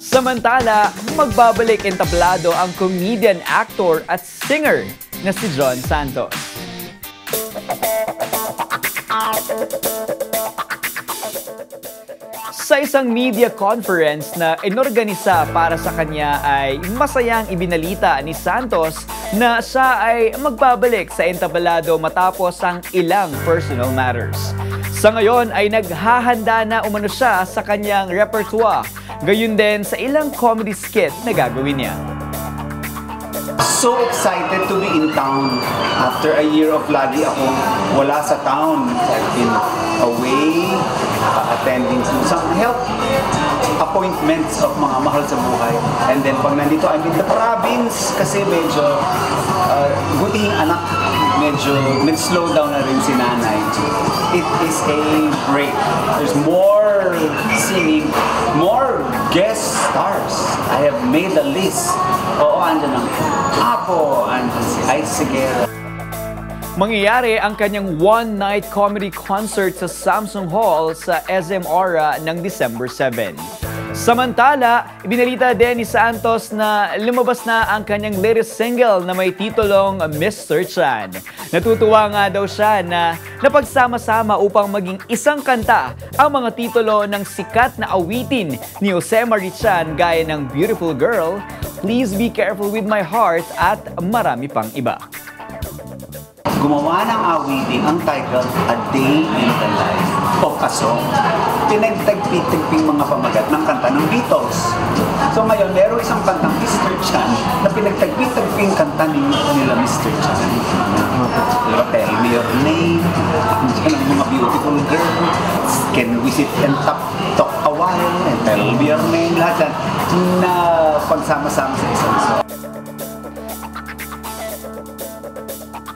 Samantala, magbabalik entablado ang comedian, actor at singer na si John Santos. Sa isang media conference na inorganisa para sa kanya ay masayang ibinalita ni Santos na siya ay magbabalik sa entablado matapos ang ilang personal matters. Sa ngayon ay naghahanda na umano siya sa kanyang repertoire, gayon din sa ilang comedy skit na gagawin niya. So excited to be in town. After a year of lagi ako wala sa town. I've been away, attending some health appointments of mga mahal sa buhay. And then pag nandito, I'm in the province kasi medyo gutihing anak, medyo slow down na rin si nanay. It is a break. There's more singing, more guest stars. I have made a list. Oo, andyan ang Apo, andyan si Ice Seguera. Mangyayari ang kanyang one-night comedy concert sa Samsung Hall sa SM Aura ng December 7. Samantala, ibinalita din ni Santos na lumabas na ang kanyang latest single na may titulong Mr. Chan. Natutuwa nga daw siya na napagsama-sama upang maging isang kanta ang mga titulo ng sikat na awitin ni Jose Mari Chan gaya ng Beautiful Girl, Please Be Careful With My Heart at marami pang iba. Gumawa ng awiting ang title A Day in the Life of a Song. Pinagtagpi-tagping mga pamagat ng kanta ng Beatles. So ngayon, meron isang kantang Mr. Chan na pinagtagpi-tagping kanta nila Mr. Chan. Diba, Tell Me Your Name, ang mga beautiful girl, Can We Sit and Talk a While, and Tell Me Your Name, lahat yan na pagsama-sama sa isang song.